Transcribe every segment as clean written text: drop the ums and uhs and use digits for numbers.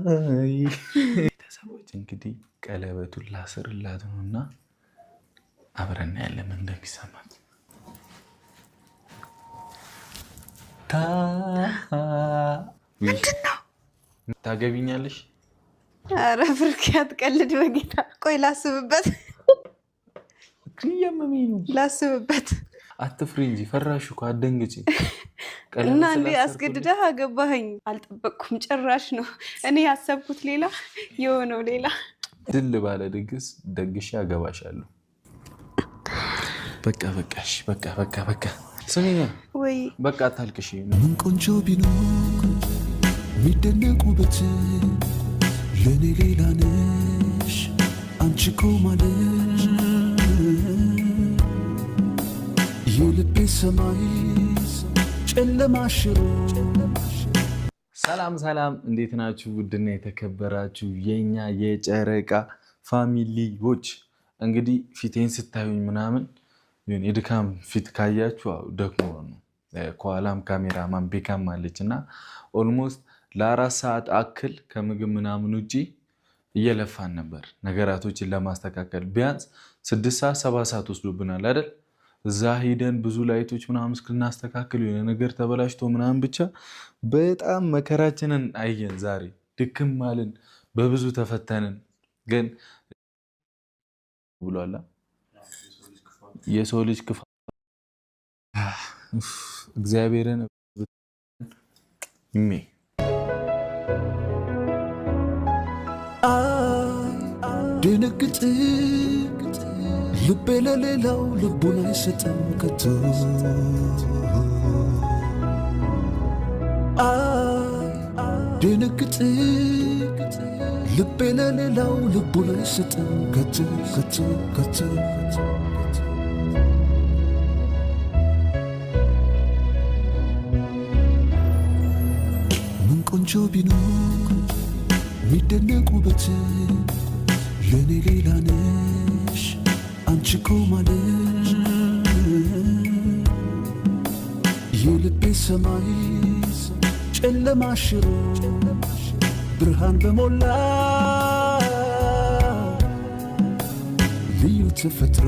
ቤተሰቦች እንግዲህ ቀለበቱን ላስርላት ነውና አብረን ያለን እንደሚሰማት ምንድነው? ታገቢኛለሽ? ኧረ ብርክ አትቀልድ በጌታ። ቆይ ላስብበት፣ ላስብበት። አትፍሪ እንጂ ፈራሽ እኮ አትደንግጪ። እና እንዴ አስገድደህ አገባኸኝ? አልጠበቅኩም ጭራሽ ነው። እኔ ያሰብኩት ሌላ የሆነው ሌላ። ድል ባለ ድግስ ደግሼ አገባሻለሁ። በቃ በቃሽ፣ በቃ በቃ በቃ። ስሚኝ ወይ በቃ አታልቅሽ። ምን ቆንጆ ቢኖር የሚደነቁበት ለእኔ ሌላ ነሽ አንቺ እኮ ማለት የልቤ ሰማይ ጨለማ ሽሮ። ሰላም ሰላም፣ እንዴት ናችሁ? ውድና የተከበራችሁ የኛ የጨረቃ ፋሚሊዎች፣ እንግዲህ ፊቴን ስታዩኝ ምናምን የድካም ፊት ካያችሁ ደክሞ ነው። ከኋላም ካሜራማን ቤካም አለች እና ኦልሞስት ለ4 ሰዓት አክል ከምግብ ምናምን ውጭ እየለፋን ነበር ነገራቶችን ለማስተካከል። ቢያንስ 6 ሰዓት 7 ሰዓት ወስዶብናል አይደል? እዛ ሂደን ብዙ ላይቶች ምናምን እስክናስተካክል የሆነ ነገር ተበላሽቶ ምናምን ብቻ በጣም መከራችንን አየን። ዛሬ ድክም አልን፣ በብዙ ተፈተንን። ግን ብሏላ የሰው ልጅ ክፋ እግዚአብሔርን ይሜ ድንግጥ ልቤ ለሌላው ልቡን አይሰጥም ከቶ። ድንግጥ ልቤ ለሌላው ልቡን አይሰጥም ከቶ ከቶ ከቶ። ምን ቆንጆ ቢኖር የሚደነቁበት ለእኔ ሌላ ነሽ አንቺ እኮ ማለት የልቤ ሰማይ ጨለማ ሽሮ ብርሃን በሞላ ልዩ ተፈጥሮ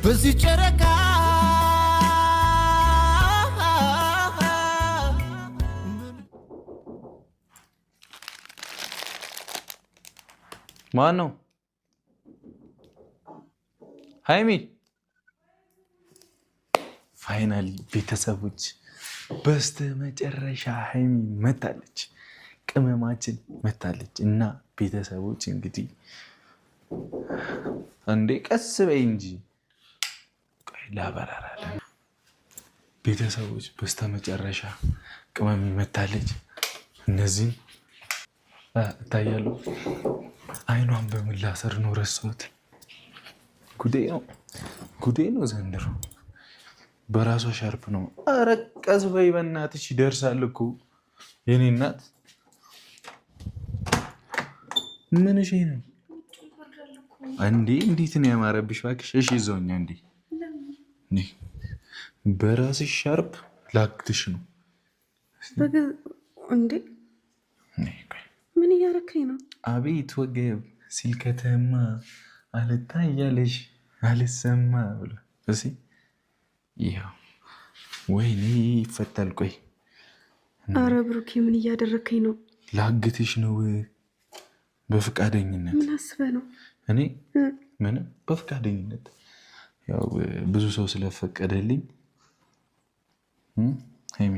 በዚህ ጨረቃ ማን ነው? ሃይሚ። ፋይናሊ ቤተሰቦች በስተመጨረሻ ሃይሚ መታለች፣ ቅመማችን መታለች። እና ቤተሰቦች እንግዲህ እንዴ ቀስ በይ እንጂ ላበራራለን። ቤተሰቦች በስተመጨረሻ ቅመሚ መታለች። እነዚህም እታያሉ። አይኗን በምን ላሰር ነው? ረሳሁት። ጉዴ ነው፣ ጉዴ ነው ዘንድሮ። በራሷ ሻርፕ ነው። ኧረ ቀስ በይ በእናትሽ፣ ይደርሳል እኮ የኔ እናት። ምንሽ ነው እንዴ? እንዴት ነው ያማረብሽ እባክሽ። እሺ ይዘውኛ እንዴ በራስሽ ሻርፕ ላክትሽ ነው እንዴ? ምን እያረከኝ ነው? አቤት ወገብ ሲልከተማ አልታያለሽ አልሰማ ብሎ እሺ፣ ይኸው ወይኔ ይፈታል። ቆይ አረ ብሩኬ ምን እያደረከኝ ነው? ላግትሽ ነው በፍቃደኝነት። ምን አስበህ ነው? እኔ ምንም በፍቃደኝነት፣ ያው ብዙ ሰው ስለፈቀደልኝ ሃይሚ፣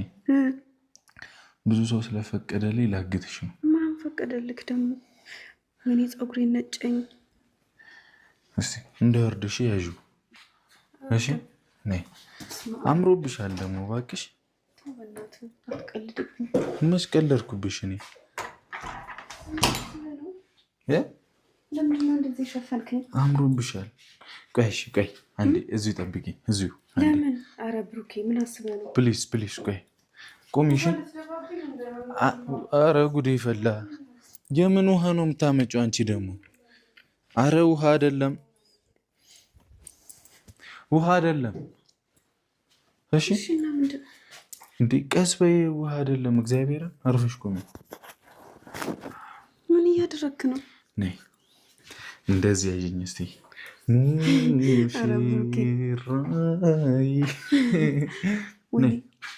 ብዙ ሰው ስለፈቀደልኝ ላግትሽ ነው። ማን ፈቀደልክ ደግሞ? ወይኔ ፀጉሬን ነጨኝ። እሺ እንደወርድሽ ያዡ። እሺ ነይ፣ አምሮብሻል ደግሞ እባክሽ። መች ቀለድኩብሽ እኔ? ለምንድን ነው እንደዚህ ሸፈንከኝ? አምሮብሻል። ቆይ እሺ፣ ቆይ አንዴ እዚሁ ጠብቂኝ፣ እዚሁ። ለምን? አረ ብሩኬ ምን አስበህ ነው? ፕሊዝ ፕሊዝ፣ ቆይ ቆሚ። እሺ። አረ ጉዴ ፈላ። የምን ውሃ ነው የምታመጪው አንቺ ደግሞ? አረ ውሃ አይደለም፣ ውሃ አይደለም። እሺ እንዴ ቀስ በይ ውሃ አይደለም እግዚአብሔርን አርፈሽ ቆሚ ምን እያደረግክ ነው ነይ እንደዚህ ያየኝ እስቲ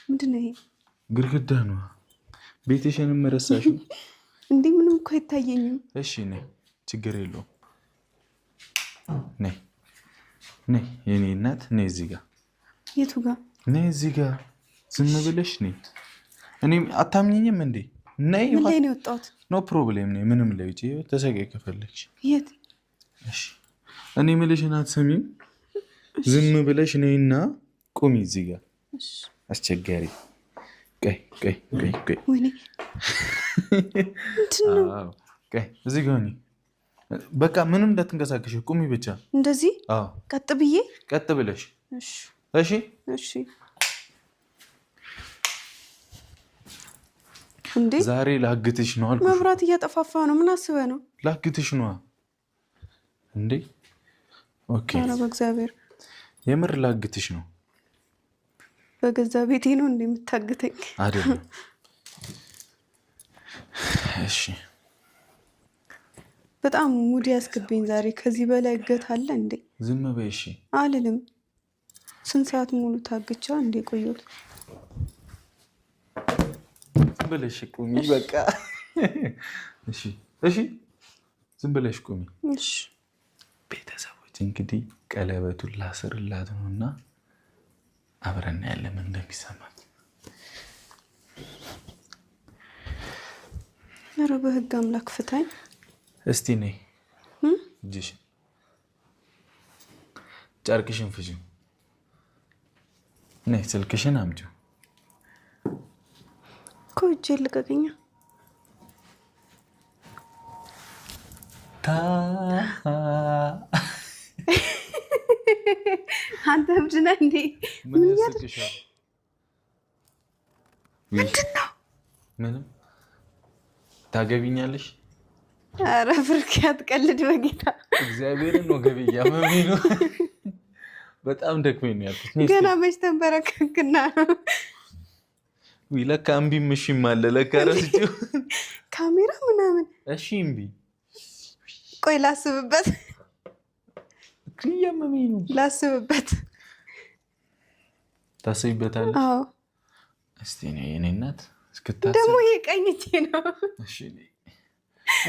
ምንድን ነው ይሄ ግድግዳ ነው ቤትሽንም ረሳሽ እንዴ ምንም እኮ አይታየኝም እሺ ነይ ችግር የለውም ነይ ነይ የኔ እናት ነይ እዚህ ጋር የቱ ጋር ነይ እዚህ ጋር ዝም ብለሽ ነይ እኔም አታምኚኝም እንዴ ነይ ምን ላይ ነው የወጣሁት ኖ ፕሮብሌም ነይ ምንም ላይ ውጪ ተሰቀይ ከፈለግሽ የት እሺ እኔ የምልሽን አትሰሚም ዝም ብለሽ ነይና ቁሚ እዚህ ጋር እሺ አስቸጋሪ ቀይ ወይኔ እንትነው ቀይ እዚህ ጋር ነኝ በቃ ምንም እንዳትንቀሳቀሽ ቁሚ ብቻ እንደዚህ አዎ ቀጥ ብዬ ቀጥ ብለሽ እሺ እሺ እሺ እንዴ ዛሬ ላግትሽ ነው አልኩሽ መብራት እያጠፋፋ ነው ምን አስበህ ነው ላግትሽ ነው እንዴ ኦኬ ኧረ በእግዚአብሔር የምር ላግትሽ ነው በገዛ ቤቴ ነው እንዴ የምታግተኝ አይደለም እሺ በጣም ሙድ ያስገብኝ ዛሬ ከዚህ በላይ እገት አለ እንዴ ዝም በይ እሺ አልልም ስንት ሰዓት ሙሉ ታግቻ እንዴ ቆየሁት ብለሽ ቁሚ በቃ እሺ እሺ ዝም ብለሽ ቁሚ እሺ ቤተሰቦች እንግዲህ ቀለበቱን ላስርላት ነውና አብረን ያለን እንደሚሰማት ኧረ በህግ አምላክ ፍታኝ እስቲ ነይ እጅሽ ጨርቅሽን ፍቺው ነይ ስልክሽን አምጪው እኮ እጄ ልቀቀኛ አንተ እብድ ነህ እንዴ ምን ያስቅሻል ምንድን ነው ምንም ታገቢኛለሽ ኧረ ብርክ አትቀልድ በጌታ እግዚአብሔርን ነው ገበያ መሚ ነው በጣም ደክሞኝ ነው ያልኩት ገና መች ተንበረከክና ለካ እምቢ ምሽም አለ ለካ ረስቼው ካሜራ ምናምን እሺ እምቢ ቆይ ላስብበት ክያመሚ ነው ላስብበት ታስቢበታለሽ አዎ እስቲ ነይ የኔ እናት እስክታስብ ደግሞ ይሄ ቀኝ እጄ ነው እሺ ነይ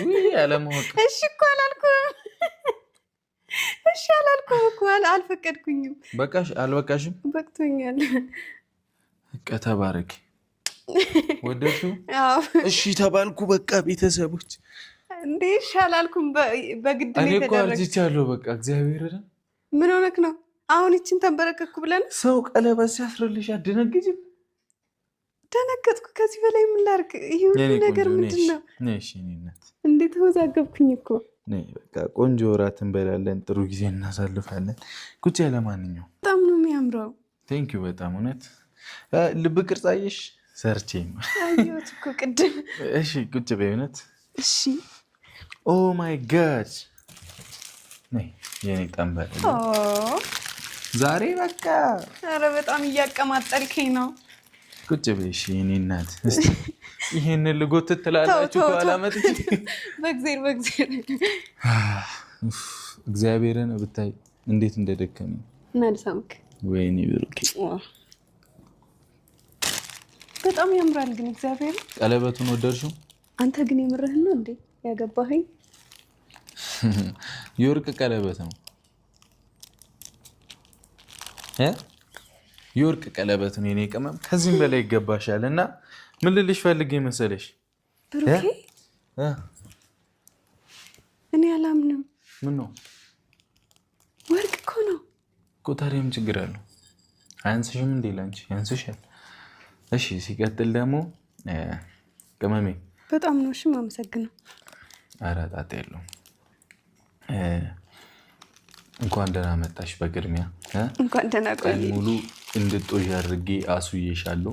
ወይ አለማወቅ እሺ እኮ አላልኩም እሺ አላልኩም እኮ አልፈቀድኩኝም በቃሽ አልበቃሽም በቅቶኛል ተባረኪ ወደድሽው አዎ እሺ ተባልኩ በቃ ቤተሰቦች እንዴ እሺ አላልኩም በግድ ነው እኔ እኮ የተደረገ አርጅቻለሁ በቃ እግዚአብሔር ምን ሆነክ ነው አሁን እቺን ተንበረከኩ ብለን ሰው ቀለበት ሲያስርልሽ አትደነግጭም ደነገጥኩ ከዚህ በላይ ምን ላድርግ ይሄ ሁሉ ነገር ምንድነው ነሽ እኔ እናት እንዴት ተወዛገብኩኝ እኮ ነይ በቃ ቆንጆ እራት እንበላለን ጥሩ ጊዜ እናሳልፋለን ቁጭ ለማንኛውም በጣም ነው የሚያምረው ቴንክ ዩ በጣም እውነት ልብ ቅርጽ አየሽ ሰርቼ አየሁት እኮ ቅድም እሺ ቁጭ በይ እውነት እሺ ኦ ማይ ጋድ ነይ የኔ ጠንበል ዛሬ በቃ ኧረ በጣም እያቀማጠልከኝ ነው ቁጭ በይ እሺ የኔ እናት እስቲ ይሄንን ልጎትት ትላላችሁ ካላመጥ በእግዚአብሔር እግዚአብሔርን ብታይ እንዴት እንደደከመኝ ናድሳምክ ወይኔ ብሩኬ በጣም ያምራል ግን እግዚአብሔር ቀለበቱን ወደድሽው አንተ ግን የምርህን ነው እንዴ ያገባኸኝ የወርቅ ቀለበት ነው የወርቅ ቀለበት ነው የኔ ቅመም ከዚህም በላይ ይገባሻል እና ምን ልልሽ ፈልጌ መሰለሽ ብሩኬ እኔ አላምንም ምን ነው ወርቅ እኮ ነው እኮ ታዲያም ችግር አለው አያንስሽም እንዴ ላንቺ ያንስሻል እሺ ሲቀጥል ደግሞ ቅመሜ በጣም ነው እሺ ማመሰግነው ኧረ ጣጣ የለውም እንኳን ደህና መጣሽ በቅድሚያ እንኳን ደህና ቆይ ሙሉ እንድትጦሽ አድርጌ አሱዬሻለሁ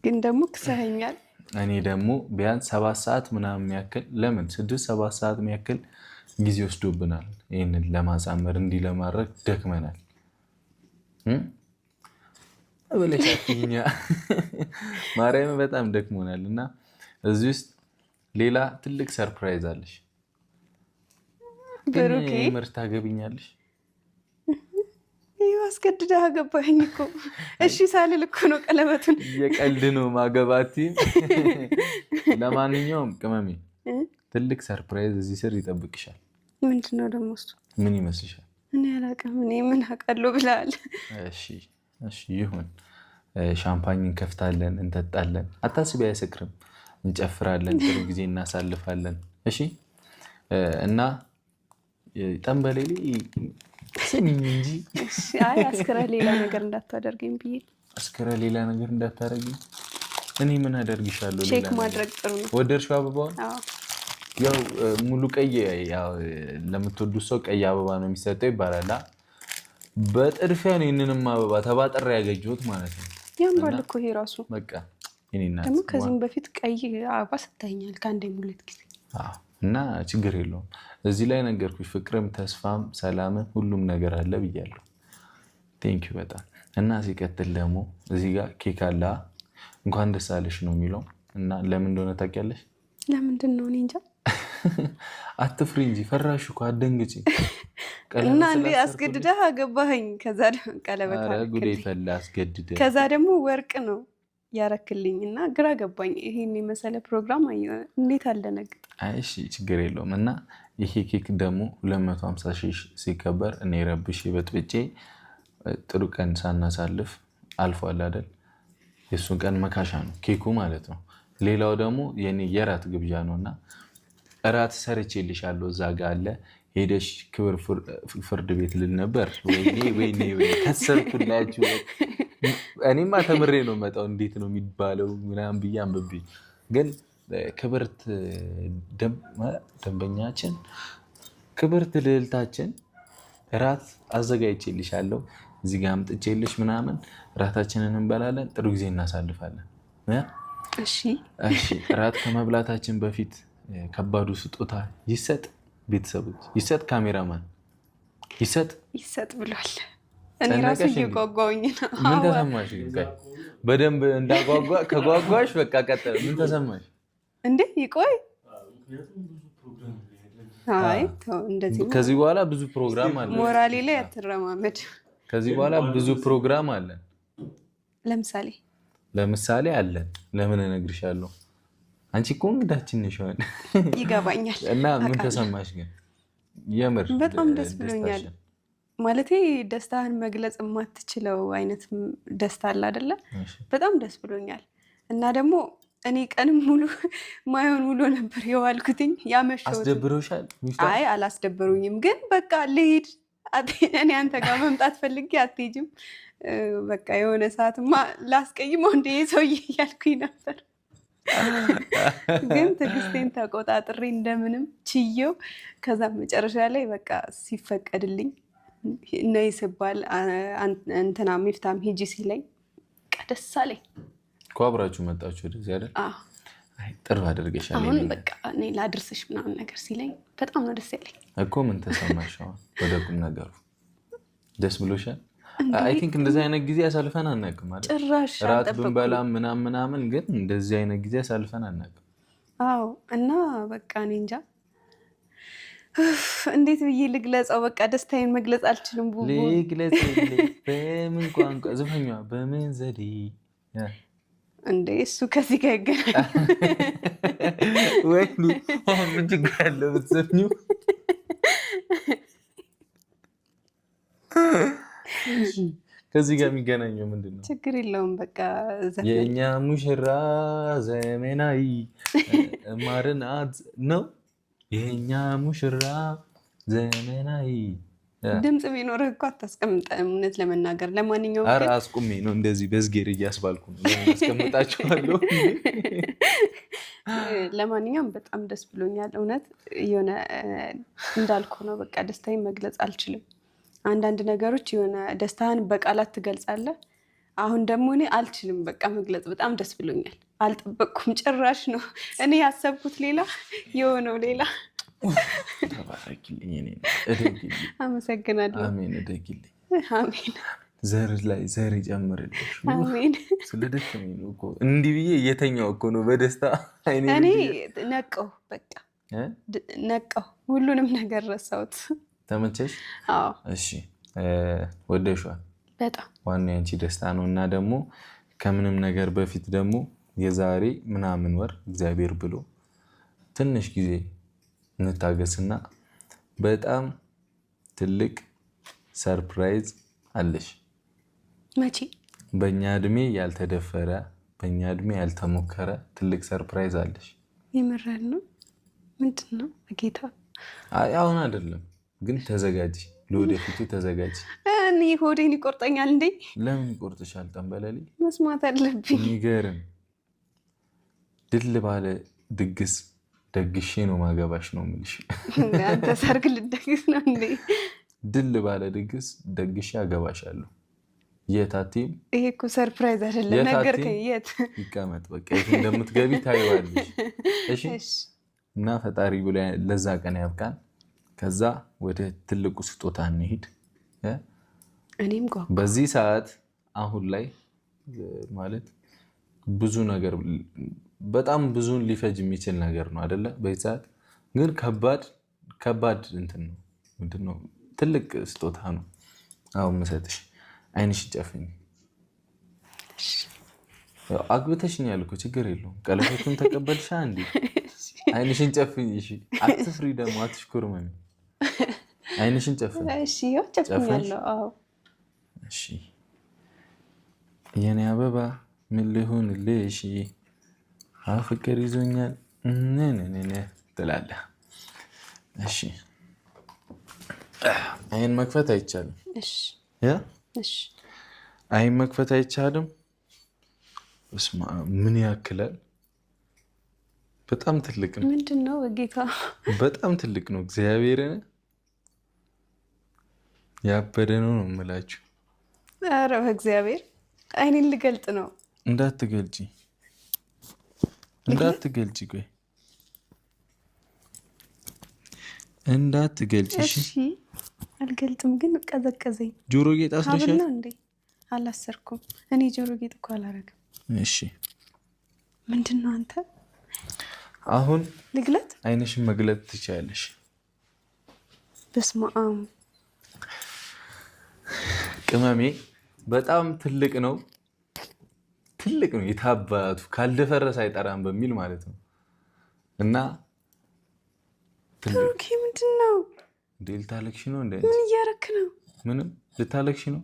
ግን ደግሞ ክሰኸኛል እኔ ደግሞ ቢያንስ 7 ሰዓት ምናምን የሚያክል ለምን 6-7 ሰዓት የሚያክል ጊዜ ወስዶብናል ይሄንን ለማሳመር እንዲህ ለማድረግ ደክመናል በለሻትኛ ማርያም በጣም ደክሞናልና እዚህ ውስጥ ሌላ ትልቅ ሰርፕራይዝ አለሽ። ብሩኬ ምርት ታገቢኛለሽ? አስገድደህ አገባኸኝ እኮ። እሺ ሳልል እኮ ነው ቀለበቱን። የቀልድ ነው ማገባቲ። ለማንኛውም ቅመሜ ትልቅ ሰርፕራይዝ እዚህ ስር ይጠብቅሻል። ምንድነው ደግሞ እሱ? ምን ይመስልሻል? እኔ አላውቅም። እኔ ምን አውቃለሁ ብለሃል። እሺ ይሁን። ሻምፓኝ እንከፍታለን፣ እንጠጣለን። አታስቢ፣ አይሰክርም። እንጨፍራለን፣ ጥሩ ጊዜ እናሳልፋለን። እሺ እና ጠንበሌሌ ስሚኝ እንጂ አይ አስክረህ ሌላ ነገር እንዳታደርገኝ ብዬ። አስክረህ ሌላ ነገር እንዳታደርገኝ? እኔ ምን አደርግሻለሁ? ቼክ ማድረግ ጥሩ ነው። ወደድሽው አበባውን? ያው ሙሉ ቀይ፣ ያው ለምትወዱት ሰው ቀይ አበባ ነው የሚሰጠው ይባላል። በጥድፊያ ነው ይህንንም አበባ ተባጥሬ ያገኘሁት ማለት ነው። ያምራል እኮ ይሄ ራሱ። በቃ እኔና ደግሞ ከዚህም በፊት ቀይ አበባ ስታይኛል ከአንዴም 2 ጊዜ። እና ችግር የለውም። እዚህ ላይ ነገርኩሽ፣ ፍቅርም ተስፋም ሰላምም ሁሉም ነገር አለ ብያለሁ። ቴንኪው በጣም። እና ሲቀጥል ደግሞ እዚህ ጋር ኬክ አለ። እንኳን ደስ አለሽ ነው የሚለው። እና ለምን እንደሆነ ታውቂያለሽ? ለምንድን ነው? እኔ እንጃ። አትፍሪ እንጂ ፈራሽ እኮ አትደንግጪ። እና እንዴ አስገድደህ አገባኸኝ። ከዛ ደግሞ ቀለበት ጉዴ ፈላ አስገድደህ። ከዛ ደግሞ ወርቅ ነው ያረክልኝ እና ግራ ገባኝ። ይሄን የመሰለ ፕሮግራም እንዴት አልደነግጥ? እሺ ችግር የለውም። እና ይሄ ኬክ ደግሞ 250 ሺህ ሲከበር እኔ ረብሼ በጥብጬ ጥሩ ቀን ሳናሳልፍ አልፏል አይደል? የእሱን ቀን መካሻ ነው ኬኩ ማለት ነው። ሌላው ደግሞ የኔ የራት ግብዣ ነው እና እራት ሰርቼልሻለሁ እዛ ጋ አለ። ሄደሽ ክብር ፍርድ ቤት ልል ነበር። ወይኔ ከሰርኩላችሁ። እኔማ ተምሬ ነው መጣው እንዴት ነው የሚባለው ምናምን ብዬ አንብቤ፣ ግን ክብርት ደንበኛችን ክብርት ልዕልታችን እራት አዘጋጅቼልሻለሁ እዚህ ጋር አምጥቼልሽ ምናምን እራታችንን እንበላለን፣ ጥሩ ጊዜ እናሳልፋለን። እሺ እራት ከመብላታችን በፊት ከባዱ ስጦታ ይሰጥ፣ ቤተሰቦች ይሰጥ፣ ካሜራማን ይሰጥ ብሏል። እኔ ራሱ እየጓጓሁኝ ነው። ምን ተሰማሽ? በደንብ እንዳጓጓ ከጓጓሽ በቃ ቀጥል። ምን ተሰማሽ እንዴ? ይቆይ። አይ ተው እንደዚህ። ከዚህ በኋላ ብዙ ፕሮግራም አለ። ሞራሌ ላይ አትረማመድ። ከዚህ በኋላ ብዙ ፕሮግራም አለ። ለምሳሌ አለን። ለምን እነግርሻለሁ? አንቺ እኮ እንግዳችን ነሽ። ይገባኛል። እና ምን ተሰማሽ ግን? የምር በጣም ደስ ብሎኛል። ማለቴ ደስታህን መግለጽ የማትችለው አይነት ደስታ አለ አይደለ? በጣም ደስ ብሎኛል። እና ደግሞ እኔ ቀንም ሙሉ ማይሆን ውሎ ነበር የዋልኩትኝ ያመሸሁት። አስደብሮሻል? አይ አላስደበሩኝም፣ ግን በቃ ልሂድ እኔ አንተ ጋር መምጣት ፈልጌ አትሄጂም፣ በቃ የሆነ ሰዓትማ ላስቀይመው እንደ ሰውዬ እያልኩኝ ነበር። ግን ትዕግስቴን ተቆጣጥሬ እንደምንም ችየው ከዛ መጨረሻ ላይ በቃ ሲፈቀድልኝ ነይ ስባል እንትና ሚፍታም ሂጂ ሲለኝ ደስ አለኝ እኮ። አብራችሁ መጣችሁ ወደዚህ አይደል? ጥሩ አድርገሻል። አሁን በቃ እኔ ላድርስሽ ምናምን ነገር ሲለኝ በጣም ነው ደስ ያለኝ እኮ። ምን ተሰማሽ? አሁን ወደ ቁም ነገሩ ደስ ብሎሻል? አይ ቲንክ እንደዚህ አይነት ጊዜ አሳልፈን አናውቅም አይደል? ጭራሽ ራት ብንበላም ምናምን ግን እንደዚህ አይነት ጊዜ አሳልፈን አናውቅም። አዎ። እና በቃ እኔ እንጃ እንዴት ብዬ ልግለጸው? በቃ ደስታዬን መግለጽ አልችልም። ቡቡ ልግለጽ በምን ቋንቋ? ዘፈኛ በምን ዘዴ እንዴ? እሱ ከዚህ ጋር ይገናል ወይ? ምን ችግር አለው ብትዘፍኚው? ከዚህ ጋር የሚገናኘው ምንድን ነው? ችግር የለውም። በቃ የእኛ ሙሽራ ዘመናዊ ማርናት ነው። የእኛ ሙሽራ ዘመናዊ ድምፅ ቢኖርህ እኮ አታስቀምጠም፣ እውነት ለመናገር። ለማንኛውም ኧረ አስቁሜ ነው እንደዚህ በዝጌር እያስባልኩ ነው አስቀምጣችኋለሁ። ለማንኛውም በጣም ደስ ብሎኛል። እውነት የሆነ እንዳልኩ ነው። በቃ ደስታዬን መግለጽ አልችልም። አንዳንድ ነገሮች የሆነ ደስታህን በቃላት ትገልጻለህ። አሁን ደግሞ እኔ አልችልም በቃ መግለጽ። በጣም ደስ ብሎኛል። አልጠበቅኩም ጭራሽ ነው። እኔ ያሰብኩት ሌላ የሆነው ሌላ። ተባረኪልኝ። እኔ እደግልኝ። አመሰግናለሁ። አሜን። እደግልኝ። አሜን። ዘር ላይ ዘር ይጨምርልሽ። አሜን። ስለደከመኝ ነው እኮ እንዲህ ብዬ እየተኛው እኮ ነው በደስታ እኔ ነቀው በቃ ነቀው፣ ሁሉንም ነገር ረሳሁት። ተመቸሽ? አዎ። እሺ ወደሽዋል? በጣም ዋናው ያንቺ ደስታ ነው። እና ደግሞ ከምንም ነገር በፊት ደግሞ የዛሬ ምናምን ወር እግዚአብሔር ብሎ ትንሽ ጊዜ እንታገስና በጣም ትልቅ ሰርፕራይዝ አለሽ። መቼ? በእኛ እድሜ ያልተደፈረ በእኛ እድሜ ያልተሞከረ ትልቅ ሰርፕራይዝ አለሽ። የምረን ነው? ምንድን ነው? በጌታ አሁን አይደለም ግን ተዘጋጂ፣ ለወደፊቱ ተዘጋጂ። እኔ ሆዴን ይቆርጠኛል እንዴ? ለምን ይቆርጥሻል? ጠንበለሌ መስማት አለብኝ። የሚገርም ድል ባለ ድግስ ደግሼ ነው ማገባሽ ነው የምልሽ። አንተ ሰርግ ልደግስ ነው እንዴ? ድል ባለ ድግስ ደግሼ አገባሻለሁ። የት አትይም? ይሄ እኮ ሰርፕራይዝ አይደለም። ነገርከኝ። የት ይቀመጥ በቃ የት እንደምትገቢ ታይዋለሽ። እሺ። እና ፈጣሪ ብሎ ለዛ ቀን ያብቃን። ከዛ ወደ ትልቁ ስጦታ እንሂድ። እኔም በዚህ ሰዓት አሁን ላይ ማለት ብዙ ነገር በጣም ብዙን ሊፈጅ የሚችል ነገር ነው አይደለ? በዚህ ሰዓት ግን ከባድ እንትን ነው። ምንድነው? ትልቅ ስጦታ ነው አሁን የምሰጥሽ። አይንሽን ጨፍኝ። አግብተሽኛል እኮ ችግር የለውም። ቀለበቱን ተቀበልሻ እንዴ? አይንሽን ጨፍኝ። እሺ አትፍሪ ደግሞ አትሽኮርመሚ። አይንሽን ጨፍኝ። እሺ ያው ጨፍኛለሁ። አዎ እሺ። የኔ አበባ ምን ልሁንልሽ? ፍቅር ይዞኛል ነነነ ትላለህ። እሺ አይን መክፈት አይቻልም። እሺ ያ እሺ አይን መክፈት አይቻልም። ምን ያክላል? በጣም ትልቅ ነው። ምንድነው? ጌታ በጣም ትልቅ ነው። እግዚአብሔርን ያበደ ነው የምላችሁ። ኧረ በእግዚአብሔር አይኔን ልገልጥ ነው። እንዳትገልጪ ቆይ እንዳትገልጪ። እሺ አልገልጥም፣ ግን ቀዘቀዘኝ። ጆሮ ጌጥ አስረሻል እንዴ? አላሰርኩም። እኔ ጆሮ ጌጥ እኮ አላረግም። እሺ ምንድነው? አንተ አሁን ልግለጥ? አይንሽን መግለጥ ትችያለሽ። በስመ አብ ቅመሜ በጣም ትልቅ ነው። የታባቱ ካልደፈረሰ አይጠራም በሚል ማለት ነው። እና ኦኬ ምንድነው? ልታለቅሽ ነው እንዴ? ምን እያረክ ነው? ምንም ልታለቅሽ ነው?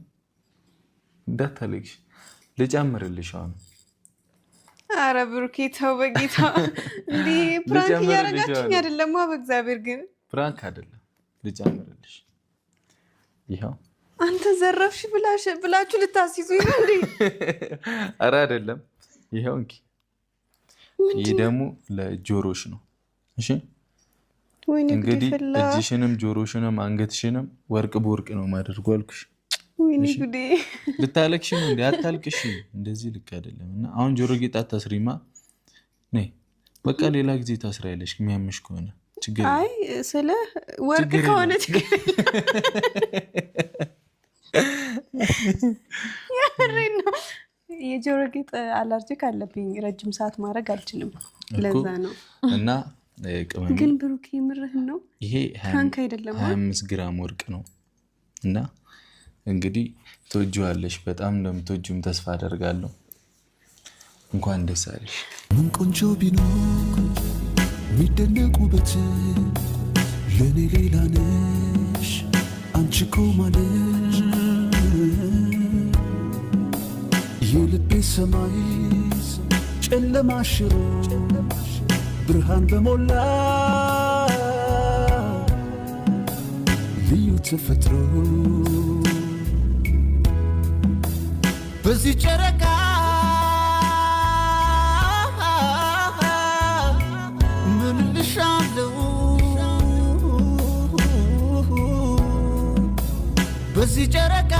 እንዳታለቅሽ ልጨምርልሽ አሁን። አረ ብሩኬ ተው በጌታ። እንዴ ፕራንክ እያረጋችሁኝ አይደለም? በእግዚአብሔር ግን ፕራንክ አይደለም። ልጨምርልሽ። ይኸው አንተ ዘረፍሽ ብላችሁ ልታስይዙኝ ነው እንዴ? አረ አይደለም። ይኸው እንኪ። ይህ ደግሞ ለጆሮሽ ነው። እሺ እንግዲህ እጅሽንም ጆሮሽንም አንገትሽንም ወርቅ በወርቅ ነው ማድረግ አልኩሽ። ወይኔ ጉዴ! ልታለቅሽ ነው እንዴ? አታልቅሽ። እንደዚህ ልክ አይደለም። እና አሁን ጆሮ ጌጥ አታስሪማ። ነይ በቃ ሌላ ጊዜ ታስሪያለሽ የሚያምሽ ከሆነ ችግር። አይ ስለ ወርቅ ከሆነ ችግር ያሬን ነው። የጆሮ ጌጥ አለርጂክ አለብኝ። ረጅም ሰዓት ማድረግ አልችልም። ለዛ ነው። እና ቅመም ግን ብሩክ የምርህን ነው? ይሄ ፍራንክ አይደለም። 25 ግራም ወርቅ ነው። እና እንግዲህ ትወጂዋለሽ። በጣም እንደምትወጂውም ተስፋ አደርጋለሁ። እንኳን ደስ አለሽ። ምን ቆንጆ ቢኖር የሚደነቁበት ለኔ ሌላ ነሽ አንቺ እኮ ማለት የልቤ ሰማይ ጨለማ ሽሮ ብርሃን በሞላ ልዩ ተፈጥሮ በዚህ ጨረቃ ምን ልሻለው በዚህ ጨረቃ